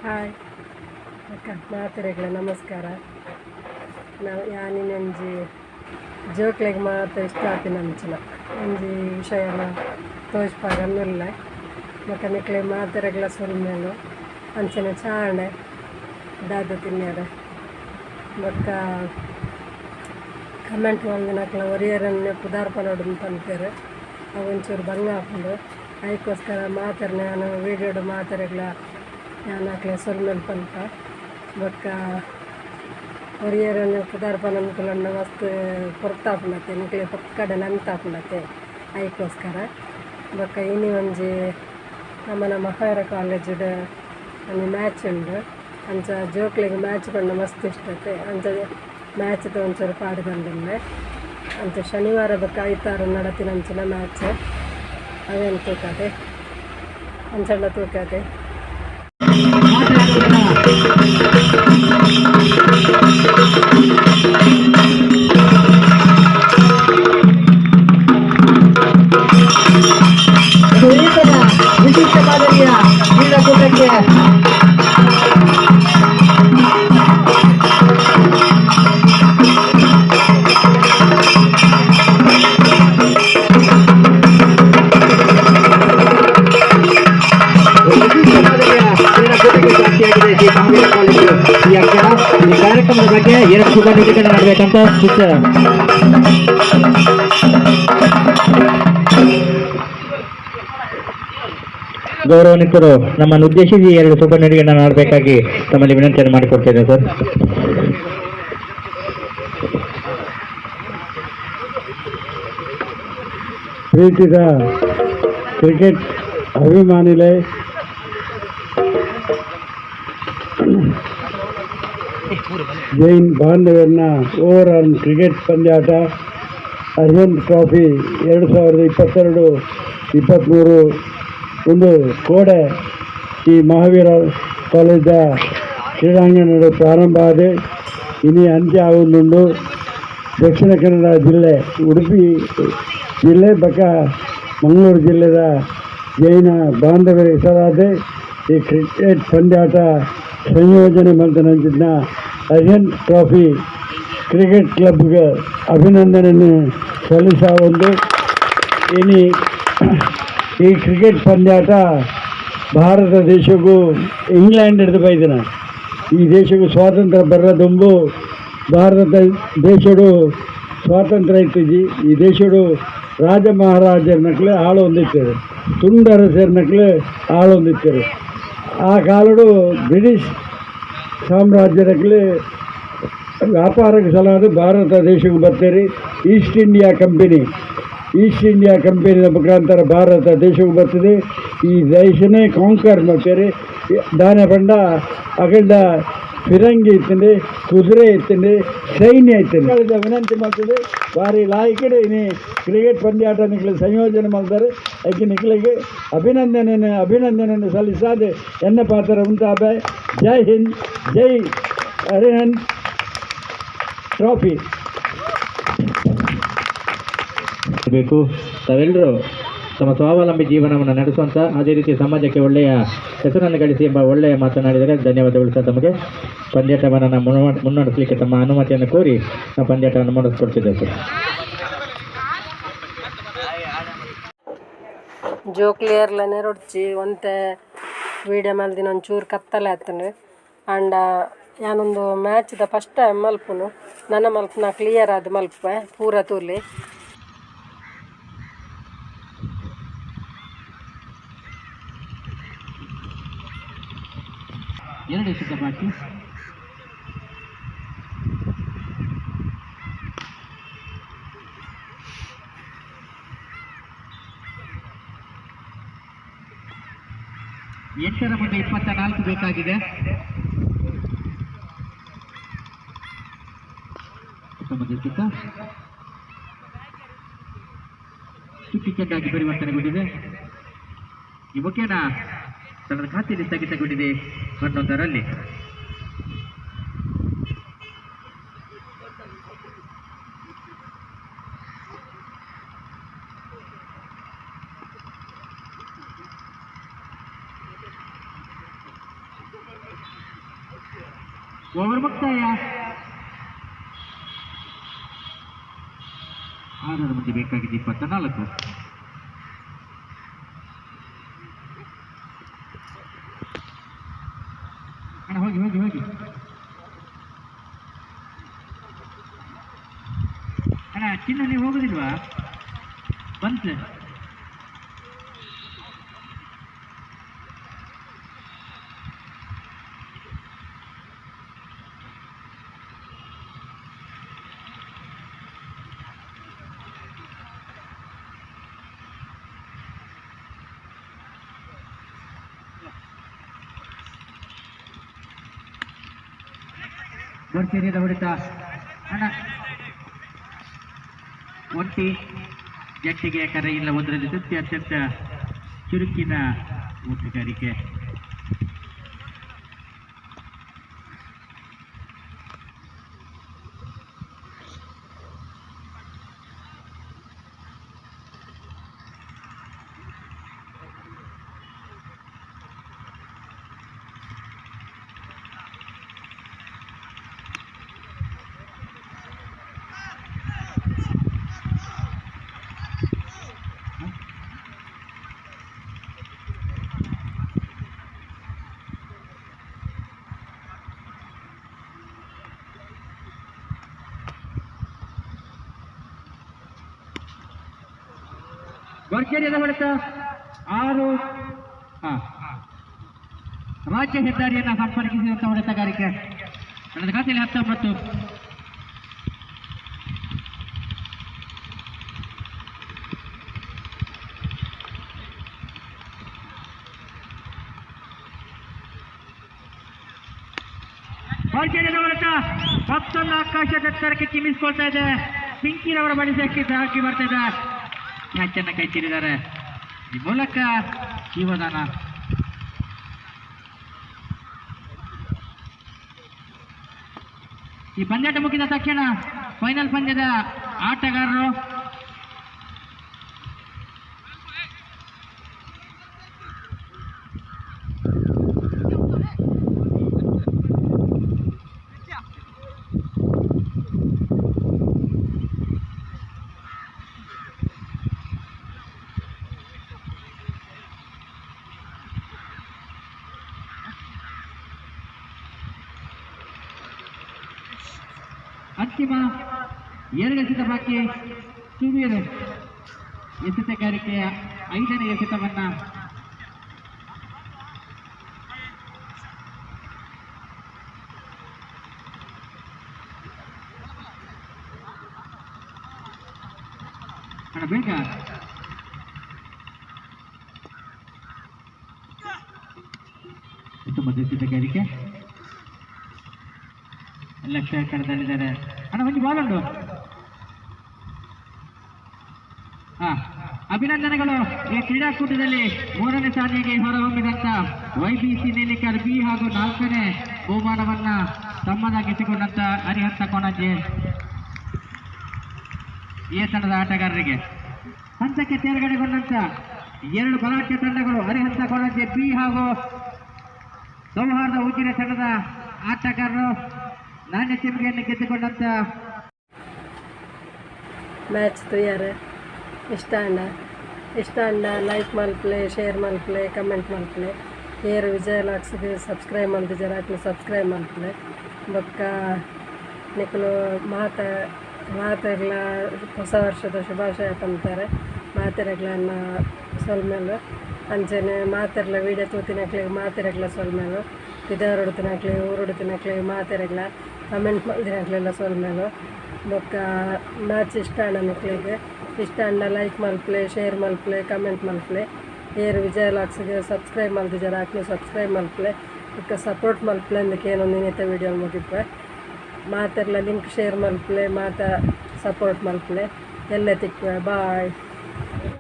Hi ಅಕ್ಕ ಮಾತೆರೆಗ್ಲ ನಮಸ್ಕಾರ. ನಾವು ಯಾನಿನಂಜಿ ಜೋಕ್ಲೆಗ್ ಮಾತ್ರ ಇಷ್ಟ ಆತಿನಂಚಿನ ಒಂಜಿ ವಿಷಯನ ತೋಜ್ಪಾಗನ್ನುಲ್ಲ ಮತ್ತು ನಿಕ್ಲೆ ಮಾತೆರೆಗ್ಲ ಸುಲ್ಮೇಲು ಅಂಚನೆ ಚಾಣೆ ದಾದ ತಿನ್ಯರೆ ಬೊಕ್ಕ ಕಮೆಂಟ್ ಒಂದಿನಕ್ಲ ಒರಿಯರನ್ನೇ ಪುದಾರ್ಪನೋಡು ಅಂತಂತಾರೆ ಅವು ಒಂಚೂರು ಭಂಗ ಹಾಕೊಂಡು ಅದಕ್ಕೋಸ್ಕರ ಮಾತೆರೆ ನಾನು ವೀಡಿಯೋಡು ಮಾತೆರೆಗ್ಲ ನಾನು ಹಾಕ್ಲೆ ಸುಲ್ಮೇಲೆ ಪಂಪ ಬೊಕ್ಕ ಒರಿಯರನ್ನು ಪುದಾರ್ಪನ ಅನ್ಕುಲನ್ನ ಮಸ್ತ್ ಕೊರ್ತಾಪುಂಡತೆ ನಿಕ್ಲೆ ಪಕ್ಕಡೆ ನಂತಾಪುಂಡತೆ ಅದಕ್ಕೋಸ್ಕರ ಬೊಕ್ಕ ಇನಿ ಒಂಜಿ ನಮ್ಮನ ಮಹಾವೀರ ಕಾಲೇಜ್ಡ್ ಒಂದು ಮ್ಯಾಚ್ ಉಂಡು ಅಂಚ ಜೋಕ್ಲೆಗ್ ಮ್ಯಾಚ್ ಕೊಂಡು ಮಸ್ತ್ ಇಷ್ಟತೆ ಅಂಚ ಮ್ಯಾಚ್ ಒಂಚೂರು ಪಾಡು ಬಂದಿಲ್ಲ ಅಂಚ ಶನಿವಾರ ಬೊಕ್ಕ ಐತಾರು ನಡತಿನಂಚಿನ ಮ್ಯಾಚ್ ಅದೇನು ತೂಕತೆ ಅಂಚೆಲ್ಲ ತೂಕತೆ ವಿಶಿಷ್ಟ ಮಾದರಿಯ ಕ್ರೀಡಾಕೂಟಕ್ಕೆ ಈ ಕಾರ್ಯಕ್ರಮದ ಬಗ್ಗೆ ಎರಡು ಶುಭ ನಿರೀಕ್ಷಣೆ ಮಾಡಬೇಕಂತ ಸೂಚನೆ. ಗೌರವಾನ್ವಿತರು ನಮ್ಮನ್ನು ಉದ್ದೇಶಿಸಿ ಎರಡು ಶುಭ ನಿರೀಕ್ಷಣೆ ಮಾಡಬೇಕಾಗಿ ತಮ್ಮಲ್ಲಿ ವಿನಂತಿಯನ್ನು ಮಾಡಿಕೊಡ್ತೇನೆ ಸರ್. ಪ್ರೀತಿದ ಕ್ರಿಕೆಟ್ ಅಭಿಮಾನಿಗಳೇ, ಜೈನ್ ಬಾಂಧವ್ಯನ ಓವರ್ ಆಲ್ ಕ್ರಿಕೆಟ್ ಪಂದ್ಯಾಟ ಅರ್ಜುನ್ ಟ್ರಾಫಿ 2022-23 ಒಂದು ಕೋಡೆ ಈ ಮಹಾವೀರ ಕಾಲೇಜ ಕ್ರೀಡಾಂಗಣ ಪ್ರಾರಂಭ ಆದ ಇನಿ ಅಂತ್ಯ ಆಗುವುದುಂಡು. ದಕ್ಷಿಣ ಕನ್ನಡ ಜಿಲ್ಲೆ, ಉಡುಪಿ ಜಿಲ್ಲೆ ಬಕ್ಕ ಮಂಗಳೂರು ಜಿಲ್ಲೆದ ಜೈನ ಬಾಂಧವ್ಯ ಹೆಸರಾದ ಈ ಕ್ರಿಕೆಟ್ ಪಂದ್ಯಾಟ ಸಂಯೋಜನೆ ಮಂತನಂಚಿನ ಅರ್ಜುನ್ ಟ್ರಾಫಿ ಕ್ರಿಕೆಟ್ ಕ್ಲಬ್ಗೆ ಅಭಿನಂದನೆಯನ್ನು ಸಲ್ಲಿಸಬಹುದು. ಇನಿ ಈ ಕ್ರಿಕೆಟ್ ಪಂದ್ಯಾಟ ಭಾರತ ದೇಶಕ್ಕೂ ಇಂಗ್ಲೆಂಡ್ ಹಿಡಿದು ಬೈದಿನ ಈ ದೇಶಕ್ಕೂ ಸ್ವಾತಂತ್ರ್ಯ ಬರೋದೊಂಬು ಭಾರತ ದೇಶಡು ಸ್ವಾತಂತ್ರ್ಯ ಇತ್ತಿಜಿ ಈ ದೇಶಡು ರಾಜ ಮಹಾರಾಜರನಕ್ಲೆ ಆಳು ಹೊಂದಿತ್ತೇವೆ, ತುಂಡರಸರನಕ್ಲೆ ಆಳು ಹೊಂದಿತ್ತೇವೆ. ಆ ಕಾಲಡು ಬ್ರಿಟಿಷ್ ಸಾಮ್ರಾಜ್ಯದಕ್ಲೆ ವ್ಯಾಪಾರಕ್ಕೆ ಸಲಾದ ಭಾರತ ದೇಶಕ್ಕೆ ಬರ್ತಾರೆ. ಈಸ್ಟ್ ಇಂಡಿಯಾ ಕಂಪನಿಯ ಮುಖಾಂತರ ಭಾರತ ದೇಶಕ್ಕೆ ಬರ್ತದೆ. ಈ ದೇಶನೇ ಕಾಂಕರ್ ಮಾಡ್ತಾರೆ. ದಾನ ಪಂಡ ಅಗಂಡ ಫಿರಂಗಿ ಇತ್ತಂಡೆ, ಕುದುರೆ ಇತ್ತಂಡೆ, ಸೈನ್ಯ ಇತ್ತಂಡೆ ವಿನಂತಿ ಮಾಡ್ತದೆ. ಭಾರಿ ಲಾಯಕಡೆ ಇನಿ ಕ್ರಿಕೆಟ್ ಪಂದ್ಯಾಟ ನಿಕ್ಲೆ ಸಂಯೋಜನೆ ಮಾಡ್ತಾರೆ. ಅದಕ್ಕೆ ನಿಕ್ಲಿಗೆ ಅಭಿನಂದನೆಯನ್ನು ಸಲ್ಲಿಸಾದೆ ಎನ್ನ ಪಾತ್ರ ಉಂಟಾದ. ಜೈ ಹಿಂದ್, ಜೈ ಅರ್ಜುನ್ ಟ್ರಾಫಿ. ಬೇಕು ತಾವೆಲ್ಲರೂ ತಮ್ಮ ಸ್ವಾವಲಂಬಿ ಜೀವನವನ್ನು ನಡೆಸುವಂಥ, ಅದೇ ರೀತಿ ಸಮಾಜಕ್ಕೆ ಒಳ್ಳೆಯ ಹೆಸರನ್ನು ಗಳಿಸಿ ಎಂಬ ಒಳ್ಳೆಯ ಮಾತನಾಡಿದರೆ ಧನ್ಯವಾದಗಳು ಸರ್. ತಮಗೆ ಪಂದ್ಯಾಟವನ್ನು ಮುನ್ನಡೆಸಲಿಕ್ಕೆ ತಮ್ಮ ಅನುಮತಿಯನ್ನು ಕೋರಿ ನಾವು ಪಂದ್ಯಾಟವನ್ನು ಮಾಡಿಸ್ಕೊಡ್ತಿದ್ದೇವೆ ಸರ್. ಜೋಕ್ಲಿಯರ್ಲನೆ ರೊಡ್ಚಿ ಒಂತೆ ವೀಡಿಯೋ ಮಲ್ದಿನ ಒಂಚೂರು ಕತ್ತಲೆ ಆತನು ಆಂಡ ಯಾನೊಂದು ಮ್ಯಾಚ್ದ ಫಸ್ಟ್ ಟೈಮ್ ಮಲ್ಪುನು ನನ್ನ ಮಲ್ಪನ ಕ್ಲಿಯರ್ ಆದ ಮಲ್ಪೆ ಪೂರ ತೂಲಿ. ಎರಡು ಸಿದ್ಧಪಾಟಿ ಎಂಟರ ಮುಂದೆ 24 ಬೇಕಾಗಿದೆ. ಟಿಕೆಟ್ ಆಗಿ ಪರಿವರ್ತನೆಗೊಂಡಿದೆ. ಈ ಮುಖ್ಯನ ತನ್ನ ಖಾತೆಯಲ್ಲಿ ಸ್ಥಗಿತಗೊಂಡಿದೆ 11ರಲ್ಲಿ. ಓವರ್ ಮುಕ್ತಾಯ. 6 ಮಂದಿ ಬೇಕಾಗಿದೆ 24. ಅಣ್ಣ ಹೋಗಿ ಹೋಗಿ ಹೋಗಿ ಅಣ್ಣ. ಚಿನ್ನ ನೀವು ಹೋಗುದಿಲ್ವಾ? ಬಂತು. ಗೋರ್ಚೇರಿಯಿಂದ ಹೊಡಿತ ಅಣ್ಣ. ಒಂಟಿ ಜಟ್ಟಿಗೆ ಕರೆ ಇಲ್ಲ. ಒಂದರಲ್ಲಿ ತೃಪ್ತಿ. ಅತ್ಯಂತ ಚುರುಕಿನ ಓಟಗಾರಿಕೆ. ಗೋರ್ಚೇರಿಯಿಂದ ಹೊಡೆತ 6. ರಾಜ್ಯ ಹೆದ್ದಾರಿಯನ್ನು ಸಂಪರ್ಕಿಸಿದಂಥ ಹೊಡೆತಗಾರಿಕೆ. ನನ್ನ ಖಾತೆಯಲ್ಲಿ 19. ಗೋರ್ಚೇರಿಯಿಂದ ಹೊಡೆತ ಮತ್ತೊಂದು ಆಕಾಶದ ಎತ್ತರಕ್ಕೆ ಚಿಮ್ಮಿಸ್ಕೊಳ್ತಾ ಇದೆ. ಪಿಂಕಿರವರ ಬಡಿಸಕ್ಕೆ ಹಾಕಿ ಬರ್ತಾ ಇದೆ. ಮ್ಯಾಚನ್ನು ಕೈ ಸೇರಿದ್ದಾರೆ. ಈ ಮೂಲಕ ಜೀವದಾನ. ಈ ಪಂದ್ಯಾಟ ಮುಗಿದ ತಕ್ಷಣ ಫೈನಲ್ ಪಂದ್ಯದ ಆಟಗಾರರು ಅಂತಿಮ 2 ಎಸೆತ ಬಾಕಿ. ಸುವೀರ್ ಎಸೆತಗಾರಿಕೆಯ 5ನೇ ಎಸೆತವನ್ನ ಬೇಗ ಎಸೆತಗಾರಿಕೆ ಲಕ್ಷ್ಯ ಕಳೆದಲ್ಲಿದ್ದಾರೆ. ಅಣ್ಣ ಒಂದು ಬಾಲ್ ಉಂಟು. ಅಭಿನಂದನೆಗಳು. ಈ ಕ್ರೀಡಾಕೂಟದಲ್ಲಿ 3ನೇ ಸ್ಥಾನಿಗೆ ಹೊರಹೊಮ್ಮಿದಂತ YBC ನೇಲಿಕರ್ B ಹಾಗೂ 4ನೇ ಬಹುಮಾನವನ್ನ ತಮ್ಮದಾಗಿಸಿಕೊಂಡಂತ ಹರಿಹಂತ ಕೊಣಜೆ ಎ ತಂಡದ ಆಟಗಾರರಿಗೆ ಹಂತಕ್ಕೆ ತೇರ್ಗಡೆಗೊಂಡಂತ 2 ಬಲಾಢ್ಯ ತಂಡಗಳು ಹರಿಹಂತ ಕೊಣಜೆ B ಹಾಗೂ ಸೌಹಾರ್ದ ಉಜಿರೆ ತಂಡದ ಆಟಗಾರರು ನಾಣ್ಯ ಚಿಮ್ಮಿಗೆಯನ್ನು ಗೆದ್ದುಕೊಂಡಂತ ಮ್ಯಾಚ್ ತಯಾರು. ಇಷ್ಟ ಅಂಡ ಲೈಕ್ ಮಲ್ಪ್ಲೆ, ಶೇರ್ ಮಲ್ಪ್ಲೆ, ಕಮೆಂಟ್ ಮಲ್ಪ್ಲೆ. ಏರು ವಿಜಯ ಲಾಕ್ಸ್ಗೆ ಸಬ್ಸ್ಕ್ರೈಬ್ ಮಲ್ದಿದ್ದಾರೆ. ಆತ್ಮ ಸಬ್ಸ್ಕ್ರೈಬ್ ಮಲ್ಪ್ಲೆ. ಬೊಕ್ಕ ನಿಕ್ಕಲು ಮಾತೆರ್ಲ ಹೊಸ ವರ್ಷದ ಶುಭಾಶಯ ಪಂತಾರೆ. ಮಾತೆರೆಗ್ಲನ್ನ ಸೊಲ್ಮೇಲು ಅಂಚನೆ ಮಾತೆರ್ಲ ವೀಡಿಯೋ ತೂತಿನಕ್ಲಿಗೆ ಮಾತೆರೆಗ್ಲ ಸೊಲ್ಮೇಲು ವಿಧಾರೊಡ್ತಿನಕ್ಲಿ ಊರೊಡ್ತಿನಕ್ಲಿ ಮಾತೆರೆಗ್ಲ ಕಮೆಂಟ್ ಮಲ್ದಿನಕ್ಲೆಲ್ಲ ಸೊಲ್ಮೇಲು. ಬೊಕ್ಕ ಮ್ಯಾಚ್ ಇಷ್ಟ ಅಣ್ಣ ಮಕ್ಕಳಿಗೆ ಇಷ್ಟ ಅಂಡ ಲೈಕ್ ಮಲ್ಪ್ಲೆ, ಶೇರ್ ಮಲ್ಪ್ಲೆ, ಕಮೆಂಟ್ ಮಲ್ಪ್ಲೆ. ಏರು ವಿಜಯ ಲಾಕ್ಸ್ಗೆ ಸಬ್ಸ್ಕ್ರೈಬ್ ಮಲ್ದಿದ್ದಾರೆ. ಆಕ್ಲು ಸಬ್ಸ್ಕ್ರೈಬ್ ಮಲ್ಪ್ಲೆ. ಇಕ್ಕ ಸಪೋರ್ಟ್ ಮಲ್ಪ್ಲೆ ಅಂದಕ್ಕೆ ಏನೊಂದು ಇನ್ನಿತ ವೀಡಿಯೋ ಮುಗಿಪ್ವೆ. ಮಾತೆರ್ಲ ಲಿಂಕ್ ಶೇರ್ ಮಲ್ಪ್ಲೆ, ಮಾತ ಸಪೋರ್ಟ್ ಮಲ್ಪ್ಲೆ. ಎಲ್ಲ ತಿಕ್ವೆ. ಬಾಯ್.